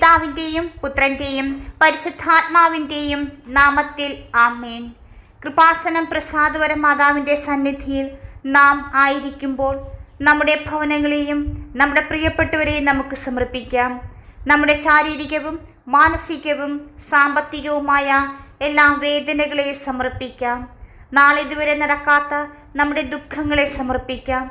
പിതാവിൻ്റെയും പുത്രൻ്റെയും പരിശുദ്ധാത്മാവിൻ്റെയും നാമത്തിൽ ആമേൻ. കൃപാസനം പ്രസാദവര മാതാവിൻ്റെ സന്നിധിയിൽ നാം ആയിരിക്കുമ്പോൾ നമ്മുടെ ഭവനങ്ങളെയും നമ്മുടെ പ്രിയപ്പെട്ടവരെയും നമുക്ക് സമർപ്പിക്കാം. നമ്മുടെ ശാരീരികവും മാനസികവും സാമ്പത്തികവുമായ എല്ലാ വേദനകളെയും സമർപ്പിക്കാം. നാളെ ഇതുവരെ നടക്കാത്ത നമ്മുടെ ദുഃഖങ്ങളെ സമർപ്പിക്കാം.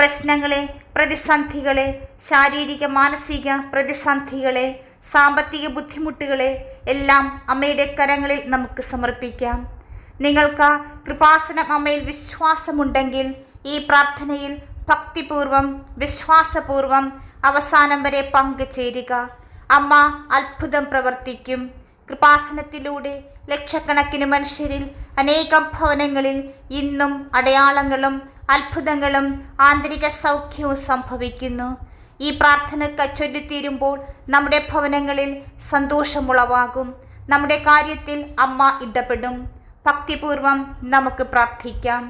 പ്രശ്നങ്ങളെ, പ്രതിസന്ധികളെ, ശാരീരിക മാനസിക പ്രതിസന്ധികളെ, സാമ്പത്തിക ബുദ്ധിമുട്ടുകളെ എല്ലാം അമ്മയുടെ കരങ്ങളിൽ നമുക്ക് സമർപ്പിക്കാം. നിങ്ങൾക്ക് കൃപാസനം അമ്മയിൽ വിശ്വാസമുണ്ടെങ്കിൽ ഈ പ്രാർത്ഥനയിൽ ഭക്തിപൂർവം വിശ്വാസപൂർവം അവസാനം വരെ പങ്കുചേരുക. അമ്മ അത്ഭുതം പ്രവർത്തിക്കും. കൃപാസനത്തിലൂടെ ലക്ഷക്കണക്കിന് മനുഷ്യരിൽ അനേകം ഭവനങ്ങളിൽ ഇന്നും അടയാളങ്ങളും അത്ഭുതങ്ങളും ആന്തരിക സൗഖ്യവും സംഭവിക്കുന്നു. ഈ പ്രാർത്ഥന ചൊല്ലിത്തീരുമ്പോൾ നമ്മുടെ ഭവനങ്ങളിൽ സന്തോഷമുളവാകും. നമ്മുടെ കാര്യത്തിൽ അമ്മ ഇടപെടും. ഭക്തിപൂർവം നമുക്ക് പ്രാർത്ഥിക്കാം.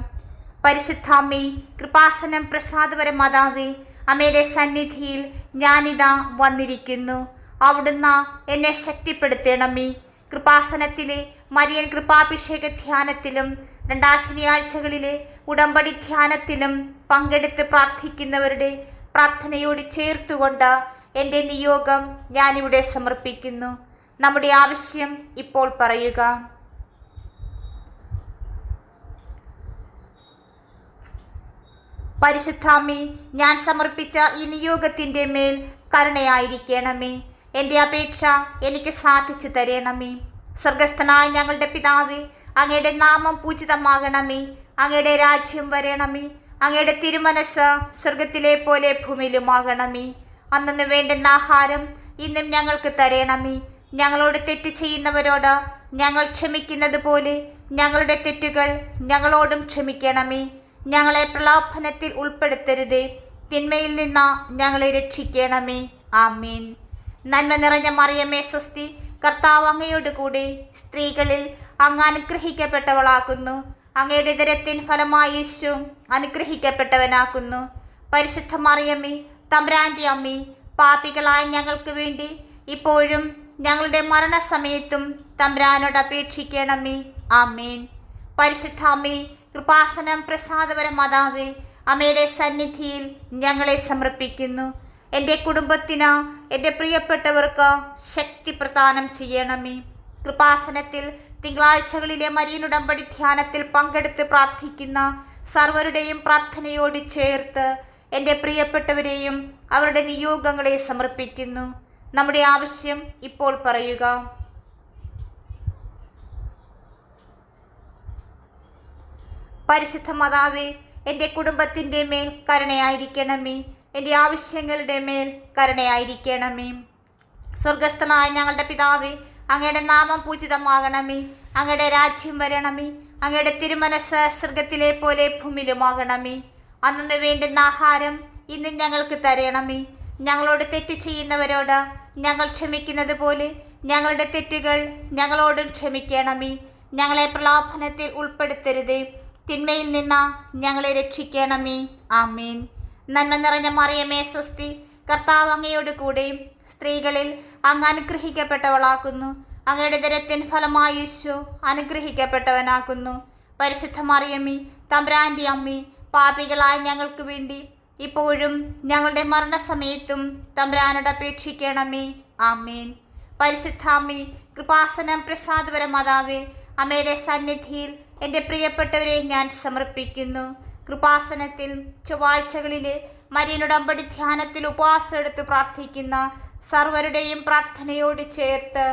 പരിശുദ്ധാമ്മേ, കൃപാസനം പ്രസാദവര മാതാവേ, അമ്മയുടെ സന്നിധിയിൽ ഞാനിതാ വന്നിരിക്കുന്നു. അവിടുന്ന് എന്നെ ശക്തിപ്പെടുത്തണമേ. കൃപാസനത്തിലെ മരിയൻ കൃപാഭിഷേക ധ്യാനത്തിലും 2 ശനിയാഴ്ചകളിലെ ഉടമ്പടി ധ്യാനത്തിലും പങ്കെടുത്ത് പ്രാർത്ഥിക്കുന്നവരുടെ പ്രാർത്ഥനയോട് ചേർത്തുകൊണ്ട് എൻ്റെ നിയോഗം ഞാനിവിടെ സമർപ്പിക്കുന്നു. നമ്മുടെ ആവശ്യം ഇപ്പോൾ പറയുക. പരിശുദ്ധാമ്മേ, ഞാൻ സമർപ്പിച്ച ഈ നിയോഗത്തിൻ്റെ മേൽ കരുണയായിരിക്കണമേ. എൻ്റെ അപേക്ഷ എനിക്ക് സാധിച്ചു തരണമേ. സ്വർഗസ്ഥനായ ഞങ്ങളുടെ പിതാവേ, അങ്ങയുടെ നാമം പൂജിതമാകണമേ. അങ്ങയുടെ രാജ്യം വരണമേ. അങ്ങയുടെ തിരുമനസ് സ്വർഗത്തിലെ പോലെ ഭൂമിയിലുമാകണമേ. അന്നു വേണ്ടുന്ന ആഹാരം ഇന്നും ഞങ്ങൾക്ക് തരണമേ. ഞങ്ങളോട് തെറ്റ് ചെയ്യുന്നവരോട് ഞങ്ങൾ ക്ഷമിക്കുന്നത് പോലെ ഞങ്ങളുടെ തെറ്റുകൾ ഞങ്ങളോടും ക്ഷമിക്കണമേ. ഞങ്ങളെ പ്രലോഭനത്തിൽ ഉൾപ്പെടുത്തരുതേ. തിന്മയിൽ നിന്ന് ഞങ്ങളെ രക്ഷിക്കണമേ. ആമേൻ. നന്മ നിറഞ്ഞ മറിയമേ സ്വസ്തി, കർത്താവ് അങ്ങയോട് കൂടെ സ്ത്രീകളിൽ അങ്ങ് അനുഗ്രഹിക്കപ്പെട്ടവളാക്കുന്നു. അങ്ങയുടെ ഉദരത്തിൻ ഫലമായി യേശു അനുഗ്രഹിക്കപ്പെട്ടവനാക്കുന്നു. പരിശുദ്ധ മറിയമേ, തമ്പുരാൻ്റെ അമ്മേ, പാപികളായ ഞങ്ങൾക്ക് വേണ്ടി ഇപ്പോഴും ഞങ്ങളുടെ മരണസമയത്തും തമ്പുരാനോട് അപേക്ഷിക്കണമേ. ആമേൻ. പരിശുദ്ധ അമ്മേ, കൃപാസനം പ്രസാദവര മാതാവേ, അമ്മയുടെ സന്നിധിയിൽ ഞങ്ങളെ സമർപ്പിക്കുന്നു. എൻ്റെ കുടുംബത്തിന്, എൻ്റെ പ്രിയപ്പെട്ടവർക്ക് ശക്തി പ്രദാനം ചെയ്യണമേ. കൃപാസനത്തിൽ തിങ്കളാഴ്ചകളിലെ മരിയനുടമ്പടി ധ്യാനത്തിൽ പങ്കെടുത്ത് പ്രാർത്ഥിക്കുന്ന സർവരുടെയും പ്രാർത്ഥനയോട് ചേർത്ത് എൻ്റെ പ്രിയപ്പെട്ടവരെയും അവരുടെ നിയോഗങ്ങളെ സമർപ്പിക്കുന്നു. നമ്മുടെ ആവശ്യം ഇപ്പോൾ പറയുക. പരിശുദ്ധ മാതാവേ, എൻ്റെ കുടുംബത്തിൻ്റെ മേൽ കരുണയായിരിക്കണമേ. എൻ്റെ ആവശ്യങ്ങളുടെ മേൽ കരുണയായിരിക്കണമേ. സ്വർഗസ്ഥനായ ഞങ്ങളുടെ പിതാവേ, അങ്ങയുടെ നാമം പൂജിതമാകണമേ. അങ്ങയുടെ രാജ്യം വരണമേ. അങ്ങയുടെ തിരുമനസ് സ്വർഗത്തിലെ പോലെ ഭൂമിയിലുമാകണമേ. അന്നു വേണ്ടുന്ന ആഹാരം ഇന്ന് ഞങ്ങൾക്ക് തരണമേ. ഞങ്ങളോട് തെറ്റ് ചെയ്യുന്നവരോട് ഞങ്ങൾ ക്ഷമിക്കുന്നത് പോലെ ഞങ്ങളുടെ തെറ്റുകൾ ഞങ്ങളോടും ക്ഷമിക്കണമേ. ഞങ്ങളെ പ്രലോഭനത്തിൽ ഉൾപ്പെടുത്തരുതേ. തിന്മയിൽ നിന്ന് ഞങ്ങളെ രക്ഷിക്കണമേ. ആമേൻ. നന്മ നിറഞ്ഞ മറിയമേ സ്വസ്തി, കർത്താവ് അങ്ങയോട് കൂടെ സ്ത്രീകളിൽ അങ്ങ് അനുഗ്രഹിക്കപ്പെട്ടവളാക്കുന്നു. അങ്ങയുടെ ഉദരത്തിൻ ഫലമായി യേശു അനുഗ്രഹിക്കപ്പെട്ടവനാക്കുന്നു. പരിശുദ്ധ മറിയമേ, തമ്പുരാൻ്റെ അമ്മേ, പാപികളായ ഞങ്ങൾക്ക് വേണ്ടി ഇപ്പോഴും ഞങ്ങളുടെ മരണസമയത്തും തമ്പുരാനോട് അപേക്ഷിക്കണമേ. ആമേൻ. പരിശുദ്ധ അമ്മേ, കൃപാസനം പ്രസാദവര മാതാവേ, അമ്മയുടെ സന്നിധിയിൽ എൻ്റെ പ്രിയപ്പെട്ടവരെ ഞാൻ സമർപ്പിക്കുന്നു. കൃപാസനത്തിൽ ചൊവ്വാഴ്ചകളിലെ മരിയനുടമ്പടി ധ്യാനത്തിൽ ഉപവാസം എടുത്ത് പ്രാർത്ഥിക്കുന്ന സർവരുടെയും പ്രാർത്ഥനയോട് ചേർത്ത്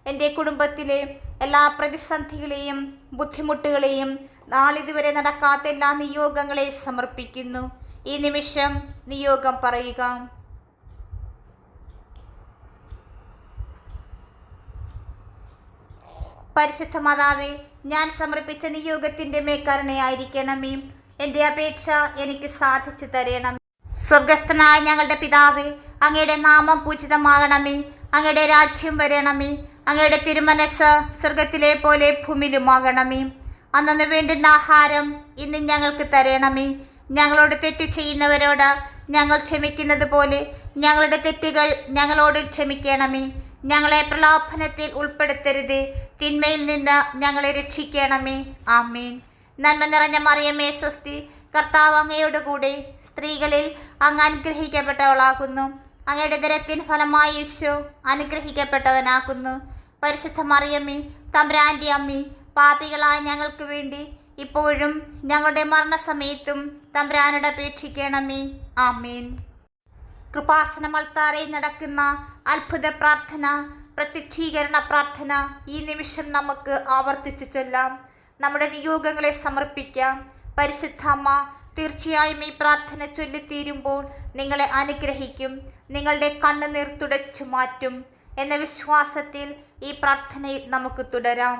എൻ്റെ കുടുംബത്തിലെ എല്ലാ പ്രതിസന്ധികളെയും ബുദ്ധിമുട്ടുകളെയും നാളിതുവരെ നടക്കാത്ത എല്ലാ നിയോഗങ്ങളെയും സമർപ്പിക്കുന്നു. ഈ നിമിഷം നിയോഗം പറയുക. പരിശുദ്ധ മാതാവേ, ഞാൻ സമർപ്പിച്ച നിയോഗത്തിൻ്റെ മേൽ കരുണയായിരിക്കണമേ. എൻ്റെ അപേക്ഷ എനിക്ക് സാധിച്ചു തരണം. സ്വർഗസ്ഥനായ ഞങ്ങളുടെ പിതാവേ, അങ്ങയുടെ നാമം പൂജിതമാകണമേ. അങ്ങയുടെ രാജ്യം വരണമേ. അങ്ങയുടെ തിരുമനസ് സ്വർഗത്തിലെ പോലെ ഭൂമിയിലുമാകണമേ. അന്നു വേണ്ടുന്ന ആഹാരം ഇന്ന് ഞങ്ങൾക്ക് തരണമേ. ഞങ്ങളോട് തെറ്റ് ചെയ്യുന്നവരോട് ഞങ്ങൾ ക്ഷമിക്കുന്നത് പോലെ ഞങ്ങളുടെ തെറ്റുകൾ ഞങ്ങളോട് ക്ഷമിക്കണമേ. ഞങ്ങളെ പ്രലോഭനത്തിൽ ഉൾപ്പെടുത്തരുത്, തിന്മയിൽ നിന്ന് ഞങ്ങളെ രക്ഷിക്കണമേ. ആമേൻ. നന്മ നിറഞ്ഞ മറിയമേ സ്വസ്തി, കർത്താവ് അങ്ങയോട് കൂടെ സ്ത്രീകളിൽ അങ്ങ് അനുഗ്രഹിക്കപ്പെട്ടവളാകുന്നു. അങ്ങയുടെ ഉദരത്തിൻ ഫലമായി യേശു അനുഗ്രഹിക്കപ്പെട്ടവനാകുന്നു. പരിശുദ്ധ മറിയമേ, തമ്പുരാന്റെ അമ്മേ, പാപികളായ ഞങ്ങൾക്ക് വേണ്ടി ഇപ്പോഴും ഞങ്ങളുടെ മരണസമയത്തും തമ്പുരാനോട് അപേക്ഷിക്കണമേ. ആമേൻ. കൃപാസന അൾത്താരയിൽ നടക്കുന്ന അത്ഭുത പ്രാർത്ഥന, പ്രത്യക്ഷീകരണ പ്രാർത്ഥന ഈ നിമിഷം നമുക്ക് ആവർത്തിച്ചു ചൊല്ലാം. നമ്മുടെ നിയോഗങ്ങളെ സമർപ്പിക്കാം. പരിശുദ്ധ അമ്മ തീർച്ചയായും ഈ പ്രാർത്ഥന ചൊല്ലിത്തീരുമ്പോൾ നിങ്ങളെ അനുഗ്രഹിക്കും, നിങ്ങളുടെ കണ്ണുനീർ തുടച്ചു മാറ്റും എന്ന വിശ്വാസത്തിൽ ഈ പ്രാർത്ഥനയിൽ നമുക്ക് തുടരാം.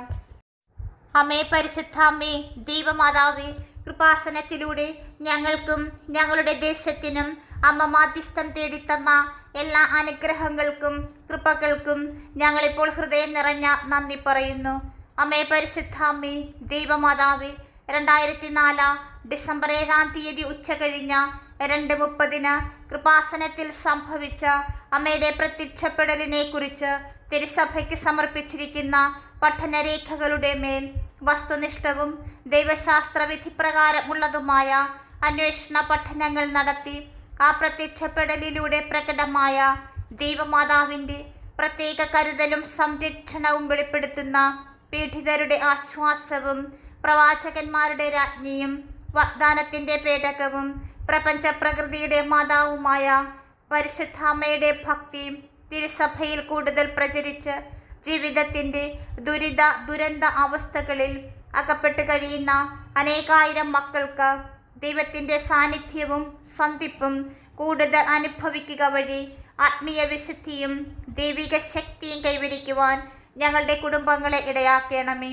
അമ്മേ, പരിശുദ്ധ അമ്മേ, ദൈവമാതാവേ, കൃപാസനത്തിലൂടെ ഞങ്ങൾക്കും ഞങ്ങളുടെ ദേശത്തിനും അമ്മ മാധ്യസ്ഥം തേടിത്തന്ന എല്ലാ അനുഗ്രഹങ്ങൾക്കും കൃപകൾക്കും ഞങ്ങളിപ്പോൾ ഹൃദയം നിറഞ്ഞ നന്ദി പറയുന്നു. അമ്മേ, പരിശുദ്ധ അമ്മേ, ദൈവമാതാവേ, 2004 ഡിസംബർ 7 ഉച്ച കഴിഞ്ഞ 2:30 കൃപാസനത്തിൽ സംഭവിച്ച അമ്മയുടെ പ്രത്യക്ഷപ്പെടലിനെ കുറിച്ച് തിരുസഭയ്ക്ക് സമർപ്പിച്ചിരിക്കുന്ന പഠനരേഖകളുടെ മേൽ വസ്തുനിഷ്ഠവും ദൈവശാസ്ത്ര വിധിപ്രകാരമുള്ളതുമായ അന്വേഷണ പഠനങ്ങൾ നടത്തി ആ പ്രത്യക്ഷപ്പെടലിലൂടെ പ്രകടമായ ദൈവമാതാവിൻ്റെ പ്രത്യേക കരുതലും സംരക്ഷണവും വെളിപ്പെടുത്തുന്ന പീഡിതരുടെ ആശ്വാസവും പ്രവാചകന്മാരുടെ രാജ്ഞിയും വാഗ്ദാനത്തിൻ്റെ പേടകവും പ്രപഞ്ച പ്രകൃതിയുടെ മാതാവുമായ പരിശുദ്ധാമ്മയുടെ ഭക്തി തിരുസഭയിൽ കൂടുതൽ പ്രചരിച്ച് ജീവിതത്തിൻ്റെ ദുരന്ത അവസ്ഥകളിൽ അകപ്പെട്ട് കഴിയുന്ന അനേകായിരം മക്കൾക്ക് ദൈവത്തിൻ്റെ സാന്നിധ്യവും സന്ധിപ്പും കൂടുതൽ അനുഭവിക്കുക വഴി ആത്മീയ വിശുദ്ധിയും ദൈവിക ശക്തിയും കൈവരിക്കുവാൻ ഞങ്ങളുടെ കുടുംബങ്ങളെ ഇടയാക്കണമേ.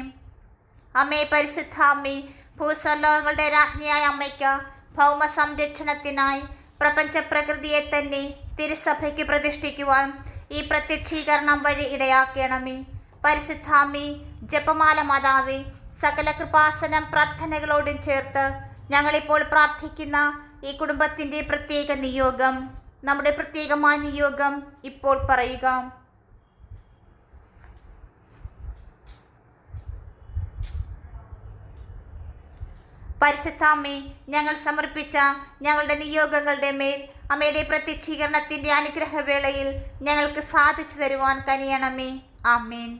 അമ്മേ, പരിശുദ്ധ അമ്മേ, ഭൂസ്വർലോകങ്ങളുടെ രാജ്ഞിയായ അമ്മയ്ക്ക് ഭൗമ സംരക്ഷണത്തിനായി പ്രപഞ്ച പ്രകൃതിയെ തന്നെ തിരുസഭയ്ക്ക് പ്രതിഷ്ഠിക്കുവാൻ ഈ പ്രത്യക്ഷീകരണം വഴി ഇടയാക്കണമേ. പരിശുദ്ധ അമ്മേ, ജപമാല മാതാവേ, സകല കൃപാസനം പ്രാർത്ഥനകളോടും ചേർത്ത് ഞങ്ങളിപ്പോൾ പ്രാർത്ഥിക്കുന്ന ഈ കുടുംബത്തിൻ്റെ പ്രത്യേക നിയോഗം, നമ്മുടെ പ്രത്യേകമായ നിയോഗം ഇപ്പോൾ പറയുക. പരിശുദ്ധ അമ്മേ, ഞങ്ങൾ സമർപ്പിച്ച ഞങ്ങളുടെ നിയോഗങ്ങളുടെ മേൽ അമ്മയുടെ പ്രത്യക്ഷീകരണത്തിൻ്റെ അനുഗ്രഹവേളയിൽ ഞങ്ങൾക്ക് സാധിച്ചു തരുവാൻ കനിയണമേ. ആമേൻ.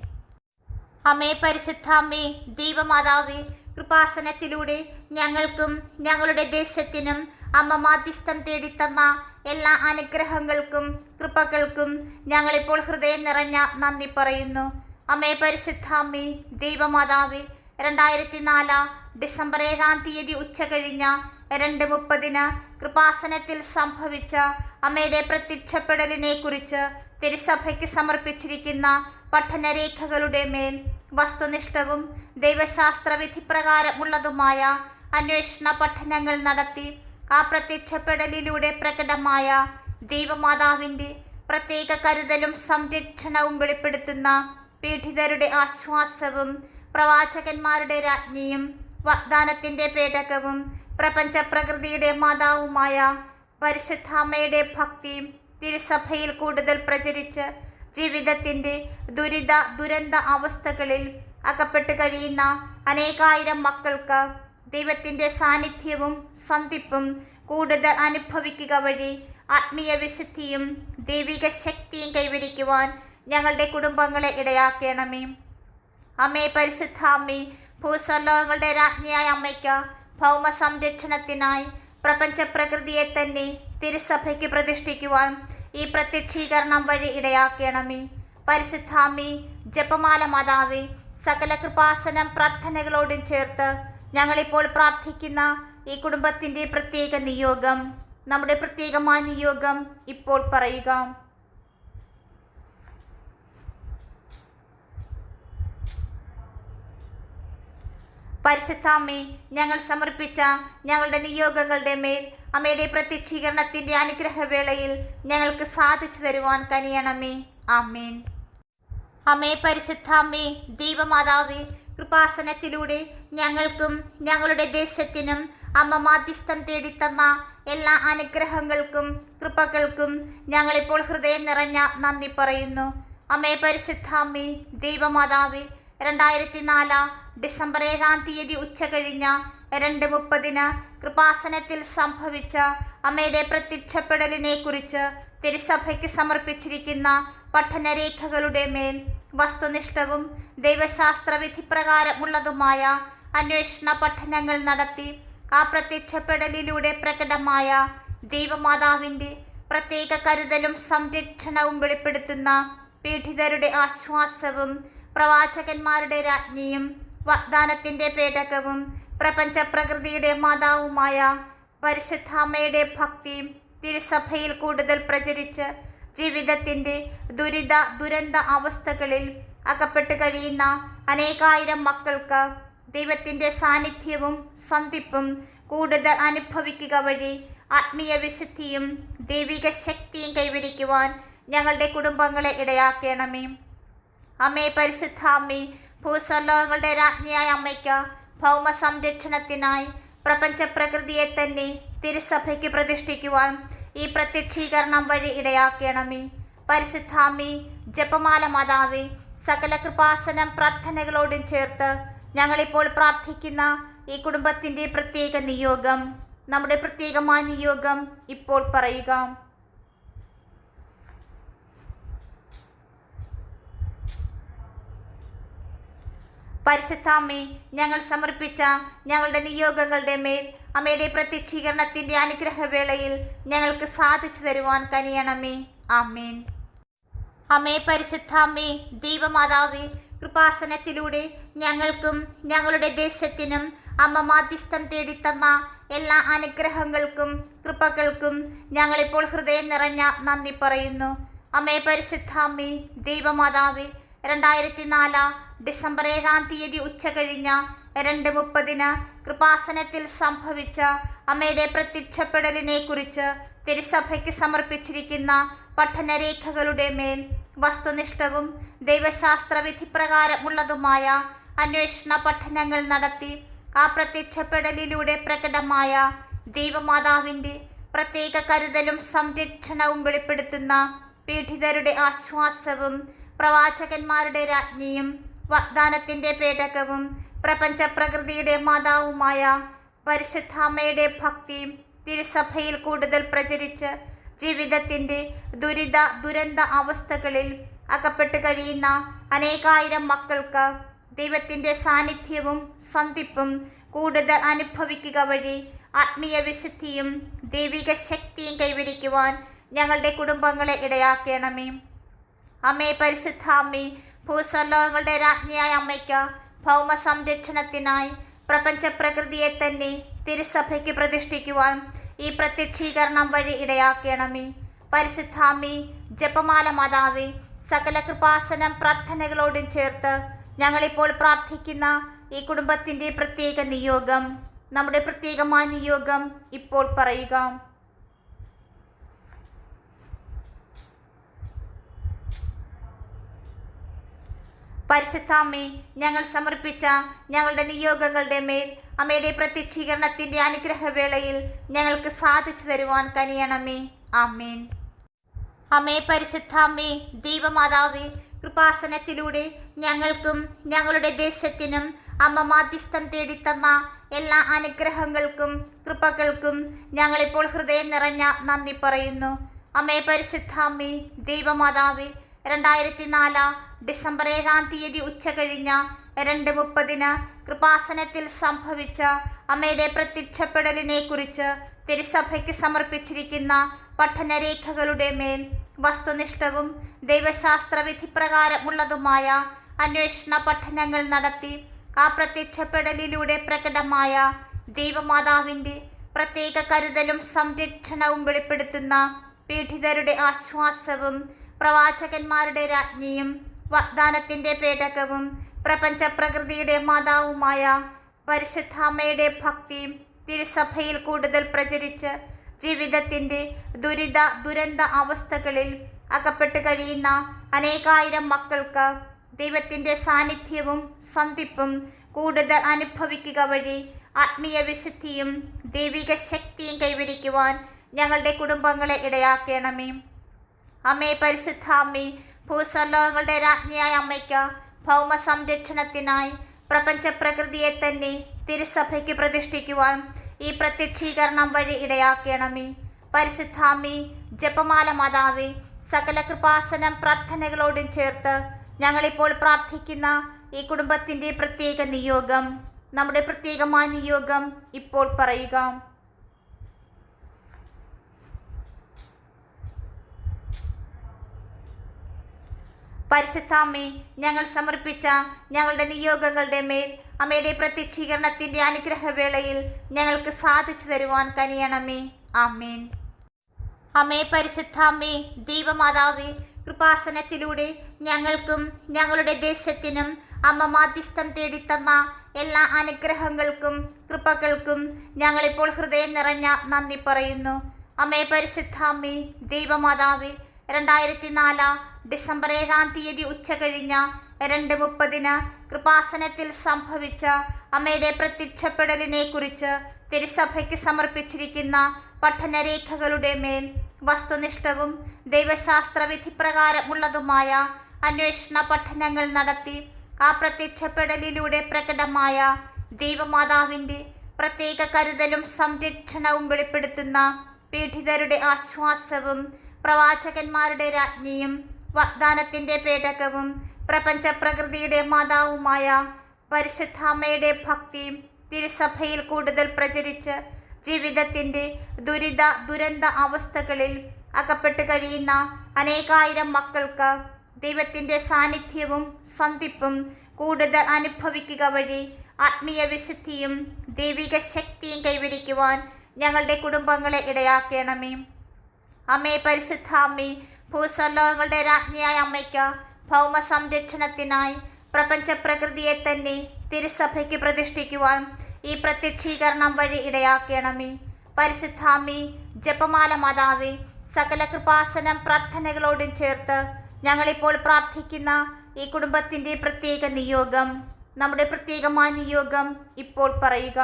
അമ്മേ, പരിശുദ്ധ അമ്മേ, ദൈവമാതാവേ, കൃപാസനത്തിലൂടെ ഞങ്ങൾക്കും ഞങ്ങളുടെ ദേശത്തിനും അമ്മ മാധ്യസ്ഥം തേടിത്തന്ന എല്ലാ അനുഗ്രഹങ്ങൾക്കും കൃപകൾക്കും ഞങ്ങളിപ്പോൾ ഹൃദയം നിറഞ്ഞ നന്ദി പറയുന്നു. അമ്മേ, പരിശുദ്ധ അമ്മേ, ദൈവമാതാവേ, 2004 ഡിസംബർ 7 ഉച്ച കഴിഞ്ഞ 2:30 കൃപാസനത്തിൽ സംഭവിച്ച അമ്മയുടെ പ്രത്യക്ഷപ്പെടലിനെ കുറിച്ച് തിരുസഭയ്ക്ക് സമർപ്പിച്ചിരിക്കുന്ന പഠനരേഖകളുടെ മേൽ വസ്തുനിഷ്ഠവും ദൈവശാസ്ത്ര വിധിപ്രകാരമുള്ളതുമായ അന്വേഷണ പഠനങ്ങൾ നടത്തി ആ പ്രത്യക്ഷപ്പെടലിലൂടെ പ്രകടമായ ദൈവമാതാവിൻ്റെ പ്രത്യേക കരുതലും സംരക്ഷണവും വെളിപ്പെടുത്തുന്ന പീഡിതരുടെ ആശ്വാസവും പ്രവാചകന്മാരുടെ രാജ്ഞിയും വാഗ്ദാനത്തിൻ്റെ പേടകവും പ്രപഞ്ച പ്രകൃതിയുടെ മാതാവുമായ പരിശുദ്ധാമ്മയുടെ ഭക്തി തിരുസഭയിൽ കൂടുതൽ പ്രചരിച്ച് ജീവിതത്തിൻ്റെ ദുരന്ത അവസ്ഥകളിൽ അകപ്പെട്ട് കഴിയുന്ന അനേകായിരം മക്കൾക്ക് ദൈവത്തിൻ്റെ സാന്നിധ്യവും സന്ധിപ്പും കൂടുതൽ അനുഭവിക്കുക വഴി ആത്മീയ വിശുദ്ധിയും ദൈവിക ശക്തിയും കൈവരിക്കുവാൻ ഞങ്ങളുടെ കുടുംബങ്ങളെ ഇടയാക്കണമേ. അമ്മേ, പരിശുദ്ധ അമ്മേ, ഭൂസ്വർലോകങ്ങളുടെ രാജ്ഞിയായ അമ്മയ്ക്ക് ഭൗമ സംരക്ഷണത്തിനായി പ്രപഞ്ച പ്രകൃതിയെ തന്നെ തിരുസഭയ്ക്ക് പ്രതിഷ്ഠിക്കുവാൻ ഈ പ്രത്യക്ഷീകരണം വഴി ഇടയാക്കണമേ. പരിശുദ്ധ അമ്മേ, ജപമാല മാതാവേ, സകല കൃപാസനം പ്രാർത്ഥനകളോടും ചേർത്ത് ഞങ്ങളിപ്പോൾ പ്രാർത്ഥിക്കുന്ന ഈ കുടുംബത്തിൻ്റെ പ്രത്യേക നിയോഗം, നമ്മുടെ പ്രത്യേകമായ നിയോഗം ഇപ്പോൾ പറയുക. പരിശുദ്ധ അമ്മേ, ഞങ്ങൾ സമർപ്പിച്ച ഞങ്ങളുടെ നിയോഗങ്ങളുടെ മേൽ അമ്മയുടെ പ്രത്യക്ഷീകരണത്തിൻ്റെ അനുഗ്രഹവേളയിൽ ഞങ്ങൾക്ക് സാധിച്ചു തരുവാൻ കനിയണമേ. ആമേൻ. അമ്മേ, പരിശുദ്ധ അമ്മേ, ദൈവമാതാവേ, കൃപാസനത്തിലൂടെ ഞങ്ങൾക്കും ഞങ്ങളുടെ ദേശത്തിനും അമ്മ മാധ്യസ്ഥം തേടിത്തന്ന എല്ലാ അനുഗ്രഹങ്ങൾക്കും കൃപകൾക്കും ഞങ്ങളിപ്പോൾ ഹൃദയം നിറഞ്ഞ നന്ദി പറയുന്നു. അമ്മേ പരിശുദ്ധാമ്മേ, ദൈവമാതാവേ, 2004 ഡിസംബർ 7 ഉച്ച കഴിഞ്ഞ 2:30 കൃപാസനത്തിൽ സംഭവിച്ച അമ്മയുടെ പ്രത്യക്ഷപ്പെടലിനെ കുറിച്ച് തിരുസഭയ്ക്ക് സമർപ്പിച്ചിരിക്കുന്ന പഠനരേഖകളുടെ മേൽ വസ്തുനിഷ്ഠവും ദൈവശാസ്ത്ര വിധിപ്രകാരമുള്ളതുമായ അന്വേഷണ പഠനങ്ങൾ നടത്തി ആ പ്രത്യക്ഷപ്പെടലിലൂടെ പ്രകടമായ ദൈവമാതാവിൻ്റെ പ്രത്യേക കരുതലും സംരക്ഷണവും വെളിപ്പെടുത്തുന്ന പീഡിതരുടെ ആശ്വാസവും പ്രവാചകന്മാരുടെ രാജ്ഞിയും വാഗ്ദാനത്തിൻ്റെ പേടകവും പ്രപഞ്ച പ്രകൃതിയുടെ മാതാവുമായ പരിശുദ്ധാമ്മയുടെ ഭക്തിയും തിരുസഭയിൽ കൂടുതൽ പ്രചരിച്ച് ജീവിതത്തിൻ്റെ ദുരന്ത അവസ്ഥകളിൽ അകപ്പെട്ട് കഴിയുന്ന അനേകായിരം മക്കൾക്ക് ദൈവത്തിൻ്റെ സാന്നിധ്യവും സന്ധിപ്പും കൂടുതൽ അനുഭവിക്കുക വഴി ആത്മീയ വിശുദ്ധിയും ദൈവിക ശക്തിയും കൈവരിക്കുവാൻ ഞങ്ങളുടെ കുടുംബങ്ങളെ ഇടയാക്കണമേ. അമ്മേ പരിശുദ്ധാമ്മേ, ഭൂസ്വർലോകങ്ങളുടെ രാജ്ഞിയായ അമ്മയ്ക്ക് ഭൗമ സംരക്ഷണത്തിനായി പ്രപഞ്ച പ്രകൃതിയെ തന്നെ തിരുസഭയ്ക്ക് പ്രതിഷ്ഠിക്കുവാൻ ഈ പ്രത്യക്ഷീകരണം വഴി ഇടയാക്കണമേ. പരിശുദ്ധാമ്മേ, ജപമാല മാതാവേ, സകല കൃപാസനം പ്രാർത്ഥനകളോടും ചേർത്ത് ഞങ്ങളിപ്പോൾ പ്രാർത്ഥിക്കുന്ന ഈ കുടുംബത്തിൻ്റെ പ്രത്യേക നിയോഗം, നമ്മുടെ പ്രത്യേകമായ നിയോഗം ഇപ്പോൾ പറയുക. പരിശുദ്ധാമ്മേ, ഞങ്ങൾ സമർപ്പിച്ച ഞങ്ങളുടെ നിയോഗങ്ങളുടെ മേൽ അമ്മയുടെ പ്രത്യക്ഷീകരണത്തിൻ്റെ അനുഗ്രഹവേളയിൽ ഞങ്ങൾക്ക് സാധിച്ചു തരുവാൻ കനിയണമേ. ആമേൻ. അമ്മേ പരിശുദ്ധാമ്മേ, ദൈവമാതാവേ, കൃപാസനത്തിലൂടെ ഞങ്ങൾക്കും ഞങ്ങളുടെ ദേശത്തിനും അമ്മ മാധ്യസ്ഥം തേടിത്തന്ന എല്ലാ അനുഗ്രഹങ്ങൾക്കും കൃപകൾക്കും ഞങ്ങളിപ്പോൾ ഹൃദയം നിറഞ്ഞ നന്ദി പറയുന്നു. അമ്മേ പരിശുദ്ധാമ്മേ, ദൈവമാതാവേ, 2004 ഡിസംബർ 7 ഉച്ച കഴിഞ്ഞ 2:30 കൃപാസനത്തിൽ സംഭവിച്ച അമ്മയുടെ പ്രത്യക്ഷപ്പെടലിനെ കുറിച്ച് തിരുസഭയ്ക്ക് സമർപ്പിച്ചിരിക്കുന്ന പഠനരേഖകളുടെ മേൽ വസ്തുനിഷ്ഠവും ദൈവശാസ്ത്ര വിധിപ്രകാരമുള്ളതുമായ അന്വേഷണ പഠനങ്ങൾ നടത്തി ആ പ്രത്യക്ഷപ്പെടലിലൂടെ പ്രകടമായ ദൈവമാതാവിൻ്റെ പ്രത്യേക കരുതലും സംരക്ഷണവും വെളിപ്പെടുത്തുന്ന പീഡിതരുടെ ആശ്വാസവും പ്രവാചകന്മാരുടെ രാജ്ഞിയും വാഗ്ദാനത്തിൻ്റെ പേടകവും പ്രപഞ്ച പ്രകൃതിയുടെ മാതാവുമായ പരിശുദ്ധാമ്മയുടെ ഭക്തിയും തിരുസഭയിൽ കൂടുതൽ പ്രചരിച്ച് ജീവിതത്തിൻ്റെ ദുരന്ത അവസ്ഥകളിൽ അകപ്പെട്ട് കഴിയുന്ന അനേകായിരം മക്കൾക്ക് ദൈവത്തിൻ്റെ സാന്നിധ്യവും സന്ധിപ്പും കൂടുതൽ അനുഭവിക്കുക വഴി ആത്മീയ വിശുദ്ധിയും ദൈവിക ശക്തിയും കൈവരിക്കുവാൻ ഞങ്ങളുടെ കുടുംബങ്ങളെ ഇടയാക്കണമേ. അമ്മേ പരിശുദ്ധാമ്മേ, ഭൂസ്വർലോകങ്ങളുടെ രാജ്ഞിയായ അമ്മയ്ക്ക് ഭൗമ സംരക്ഷണത്തിനായി പ്രപഞ്ച പ്രകൃതിയെ തന്നെ തിരുസഭയ്ക്ക് പ്രതിഷ്ഠിക്കുവാൻ ഈ പ്രത്യക്ഷീകരണം വഴി ഇടയാക്കണമേ. പരിശുദ്ധാമ്മേ, ജപമാല മാതാവേ, സകല കൃപാസനം പ്രാർത്ഥനകളോടും ചേർത്ത് ഞങ്ങളിപ്പോൾ പ്രാർത്ഥിക്കുന്ന ഈ കുടുംബത്തിൻ്റെ പ്രത്യേക നിയോഗം, നമ്മുടെ പ്രത്യേകമായ നിയോഗം ഇപ്പോൾ പറയുക. പരിശുദ്ധാമ്മേ, ഞങ്ങൾ സമർപ്പിച്ച ഞങ്ങളുടെ നിയോഗങ്ങളുടെ മേൽ അമ്മയുടെ പ്രത്യക്ഷീകരണത്തിൻ്റെ അനുഗ്രഹവേളയിൽ ഞങ്ങൾക്ക് സാധിച്ചു തരുവാൻ കനിയണമേ. ആമേൻ. അമ്മേ പരിശുദ്ധാമ്മേ, ദൈവമാതാവേ, കൃപാസനത്തിലൂടെ ഞങ്ങൾക്കും ഞങ്ങളുടെ ദേശത്തിനും അമ്മ മാധ്യസ്ഥം തേടിത്തന്ന എല്ലാ അനുഗ്രഹങ്ങൾക്കും കൃപകൾക്കും ഞങ്ങളിപ്പോൾ ഹൃദയം നിറഞ്ഞ നന്ദി പറയുന്നു. അമ്മേ പരിശുദ്ധാമ്മേ, ദൈവമാതാവേ, 2004 ഡിസംബർ 7 ഉച്ച കഴിഞ്ഞ 2:30 കൃപാസനത്തിൽ സംഭവിച്ച അമ്മയുടെ പ്രത്യക്ഷപ്പെടലിനെ കുറിച്ച് തിരുസഭയ്ക്ക് സമർപ്പിച്ചിരിക്കുന്ന പഠനരേഖകളുടെ മേൽ വസ്തുനിഷ്ഠവും ദൈവശാസ്ത്ര വിധിപ്രകാരമുള്ളതുമായ അന്വേഷണ പഠനങ്ങൾ നടത്തി ആ പ്രത്യക്ഷപ്പെടലിലൂടെ പ്രകടമായ ദൈവമാതാവിൻ്റെ പ്രത്യേക കരുതലും സംരക്ഷണവും വെളിപ്പെടുത്തുന്ന പീഡിതരുടെ ആശ്വാസവും പ്രവാചകന്മാരുടെ രാജ്ഞിയും വാഗ്ദാനത്തിൻ്റെ പേടകവും പ്രപഞ്ച പ്രകൃതിയുടെ മാതാവുമായ പരിശുദ്ധാമ്മയുടെ ഭക്തിയും തിരുസഭയിൽ കൂടുതൽ പ്രചരിച്ച് ജീവിതത്തിൻ്റെ ദുരന്ത അവസ്ഥകളിൽ അകപ്പെട്ട് കഴിയുന്ന അനേകായിരം മക്കൾക്ക് ദൈവത്തിൻ്റെ സാന്നിധ്യവും സന്ധിപ്പും കൂടുതൽ അനുഭവിക്കുക വഴി ആത്മീയ വിശുദ്ധിയും ദൈവിക ശക്തിയും കൈവരിക്കുവാൻ ഞങ്ങളുടെ കുടുംബങ്ങളെ ഇടയാക്കണമേ. അമ്മേ പരിശുദ്ധാമ്മേ, ഭൂസ്വർലോകങ്ങളുടെ രാജ്ഞിയായ അമ്മയ്ക്ക് ഭൗമ സംരക്ഷണത്തിനായി പ്രപഞ്ച പ്രകൃതിയെ തന്നെ തിരുസഭയ്ക്ക് പ്രതിഷ്ഠിക്കുവാൻ ഈ പ്രത്യക്ഷീകരണം വഴി ഇടയാക്കണമേ. പരിശുദ്ധാമ്മേ, ജപമാല മാതാവേ, സകല കൃപാസനം പ്രാർത്ഥനകളോടും ചേർത്ത് ഞങ്ങളിപ്പോൾ പ്രാർത്ഥിക്കുന്ന ഈ കുടുംബത്തിൻ്റെ പ്രത്യേക നിയോഗം, നമ്മുടെ പ്രത്യേകമായ നിയോഗം ഇപ്പോൾ പറയുക. പരിശുദ്ധാമ്മേ, ഞങ്ങൾ സമർപ്പിച്ച ഞങ്ങളുടെ നിയോഗങ്ങളുടെ മേൽ അമ്മയുടെ പ്രത്യക്ഷീകരണത്തിൻ്റെ അനുഗ്രഹവേളയിൽ ഞങ്ങൾക്ക് സാധിച്ചു തരുവാൻ കനിയണമേ. ആമേൻ. അമ്മേ പരിശുദ്ധാമ്മേ, ദൈവമാതാവേ, കൃപാസനത്തിലൂടെ ഞങ്ങൾക്കും ഞങ്ങളുടെ ദേശത്തിനും അമ്മ മാധ്യസ്ഥം തേടിത്തന്ന എല്ലാ അനുഗ്രഹങ്ങൾക്കും കൃപകൾക്കും ഞങ്ങളിപ്പോൾ ഹൃദയം നിറഞ്ഞ നന്ദി പറയുന്നു. അമ്മേ പരിശുദ്ധാമ്മേ, ദൈവമാതാവേ, 2004 ഡിസംബർ 7 ഉച്ചകഴിഞ്ഞ 2:30 കൃപാസനത്തിൽ സംഭവിച്ച അമ്മയുടെ പ്രത്യക്ഷപ്പെടലിനെ കുറിച്ച് തിരുസഭയ്ക്ക് സമർപ്പിച്ചിരിക്കുന്ന പഠനരേഖകളുടെ മേൽ വസ്തുനിഷ്ഠവും ദൈവശാസ്ത്ര വിധിപ്രകാരമുള്ളതുമായ അന്വേഷണ പഠനങ്ങൾ നടത്തി ആ പ്രത്യക്ഷപ്പെടലിലൂടെ പ്രകടമായ ദൈവമാതാവിൻ്റെ പ്രത്യേക കരുതലും സംരക്ഷണവും വെളിപ്പെടുത്തുന്ന പീഡിതരുടെ ആശ്വാസവും പ്രവാചകന്മാരുടെ രാജ്ഞിയും വാഗ്ദാനത്തിൻ്റെ പേടകവും പ്രപഞ്ച പ്രകൃതിയുടെ മാതാവുമായ പരിശുദ്ധാമ്മയുടെ ഭക്തിയും തിരുസഭയിൽ കൂടുതൽ പ്രചരിച്ച് ജീവിതത്തിൻ്റെ ദുരന്ത അവസ്ഥകളിൽ അകപ്പെട്ട് കഴിയുന്ന അനേകായിരം മക്കൾക്ക് ദൈവത്തിൻ്റെ സാന്നിധ്യവും സന്ധിപ്പും കൂടുതൽ അനുഭവിക്കുക വഴി ആത്മീയ വിശുദ്ധിയും ദൈവിക ശക്തിയും കൈവരിക്കുവാൻ ഞങ്ങളുടെ കുടുംബങ്ങളെ ഇടയാക്കണമേ. അമ്മേ പരിശുദ്ധാമ്മേ, ഭൂസ്വർലോകങ്ങളുടെ രാജ്ഞിയായ അമ്മയ്ക്ക് ഭൗമ സംരക്ഷണത്തിനായി പ്രപഞ്ച പ്രകൃതിയെ തന്നെ തിരുസഭയ്ക്ക് പ്രതിഷ്ഠിക്കുവാൻ ഈ പ്രത്യക്ഷീകരണം വഴി ഇടയാക്കണമേ. പരിശുദ്ധാമ്മേ, ജപമാല മാതാവേ, സകല കൃപാസനം പ്രാർത്ഥനകളോടും ചേർത്ത് ഞങ്ങളിപ്പോൾ പ്രാർത്ഥിക്കുന്ന ഈ കുടുംബത്തിൻ്റെ പ്രത്യേക നിയോഗം, നമ്മുടെ പ്രത്യേകമായ നിയോഗം ഇപ്പോൾ പറയുക.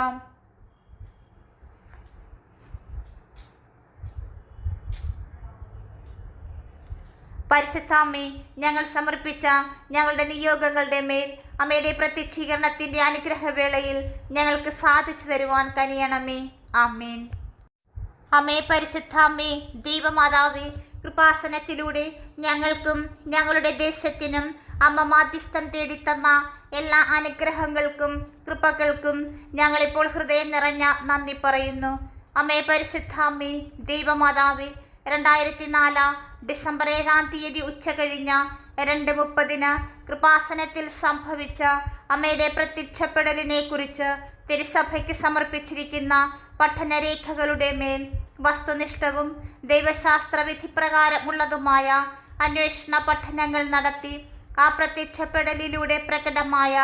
പരിശുദ്ധാമ്മേ, ഞങ്ങൾ സമർപ്പിച്ച ഞങ്ങളുടെ നിയോഗങ്ങളുടെ മേൽ അമ്മയുടെ പ്രത്യക്ഷീകരണത്തിൻ്റെ അനുഗ്രഹവേളയിൽ ഞങ്ങൾക്ക് സാധിച്ചു തരുവാൻ കനിയണമേ. ആമേൻ. അമ്മേ പരിശുദ്ധാമ്മേ, ദൈവമാതാവേ, കൃപാസനത്തിലൂടെ ഞങ്ങൾക്കും ഞങ്ങളുടെ ദേശത്തിനും അമ്മ മാധ്യസ്ഥം തേടിത്തന്ന എല്ലാ അനുഗ്രഹങ്ങൾക്കും കൃപകൾക്കും ഞങ്ങളിപ്പോൾ ഹൃദയം നിറഞ്ഞ നന്ദി പറയുന്നു. അമ്മേ പരിശുദ്ധാമ്മേ, ദൈവമാതാവേ, 2004 ഡിസംബർ 7 ഉച്ചകഴിഞ്ഞ 2:30 കൃപാസനത്തിൽ സംഭവിച്ച അമ്മയുടെ പ്രത്യക്ഷപ്പെടലിനെ കുറിച്ച് തിരുസഭയ്ക്ക് സമർപ്പിച്ചിരിക്കുന്ന പഠനരേഖകളുടെ മേൽ വസ്തുനിഷ്ഠവും ദൈവശാസ്ത്ര വിധിപ്രകാരമുള്ളതുമായ അന്വേഷണ പഠനങ്ങൾ നടത്തി ആ പ്രത്യക്ഷപ്പെടലിലൂടെ പ്രകടമായ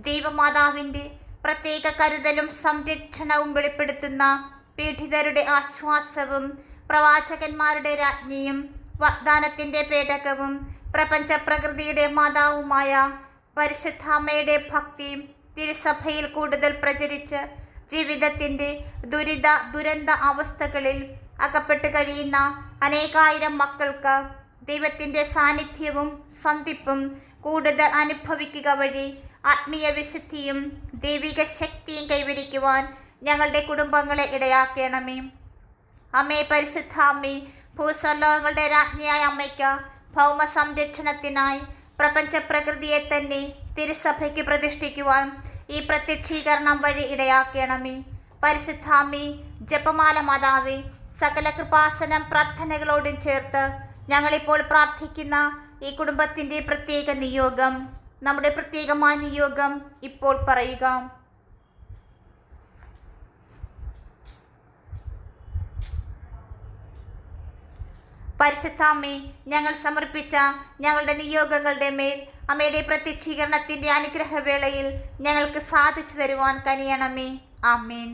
ദൈവമാതാവിൻ്റെ പ്രത്യേക കരുതലും സംരക്ഷണവും വെളിപ്പെടുത്തുന്ന പീഡിതരുടെ ആശ്വാസവും പ്രവാചകന്മാരുടെ രാജ്ഞിയും വാഗ്ദാനത്തിൻ്റെ പേടകവും പ്രപഞ്ച പ്രകൃതിയുടെ മാതാവുമായ പരിശുദ്ധാമ്മയുടെ ഭക്തിയും തിരുസഭയിൽ കൂടുതൽ പ്രചരിച്ച് ജീവിതത്തിൻ്റെ ദുരന്ത അവസ്ഥകളിൽ അകപ്പെട്ട് കഴിയുന്ന അനേകായിരം മക്കൾക്ക് ദൈവത്തിൻ്റെ സാന്നിധ്യവും സന്ധിപ്പും കൂടുതൽ അനുഭവിക്കുക വഴി ആത്മീയ വിശുദ്ധിയും ദൈവിക ശക്തിയും കൈവരിക്കുവാൻ ഞങ്ങളുടെ കുടുംബങ്ങളെ ഇടയാക്കണമേ. അമ്മേ പരിശുദ്ധാമ്മേ, ഭൂസ്വർലോകങ്ങളുടെ രാജ്ഞിയായ അമ്മയ്ക്ക് ഭൗമ സംരക്ഷണത്തിനായി പ്രപഞ്ച പ്രകൃതിയെ തന്നെ തിരുസഭയ്ക്ക് പ്രതിഷ്ഠിക്കുവാൻ ഈ പ്രത്യക്ഷീകരണം വഴി ഇടയാക്കണമേ. പരിശുദ്ധാമ്മേ, ജപമാല മാതാവേ, സകല കൃപാസനം പ്രാർത്ഥനകളോടും ചേർത്ത് ഞങ്ങളിപ്പോൾ പ്രാർത്ഥിക്കുന്ന ഈ കുടുംബത്തിൻ്റെ പ്രത്യേക നിയോഗം, നമ്മുടെ പ്രത്യേകമായ നിയോഗം ഇപ്പോൾ പറയുക. പരിശുദ്ധാമ്മേ, ഞങ്ങൾ സമർപ്പിച്ച ഞങ്ങളുടെ നിയോഗങ്ങളുടെ മേൽ അമ്മയുടെ പ്രത്യക്ഷീകരണത്തിൻ്റെ അനുഗ്രഹവേളയിൽ ഞങ്ങൾക്ക് സാധിച്ചു തരുവാൻ കനിയണമേ. ആമേൻ.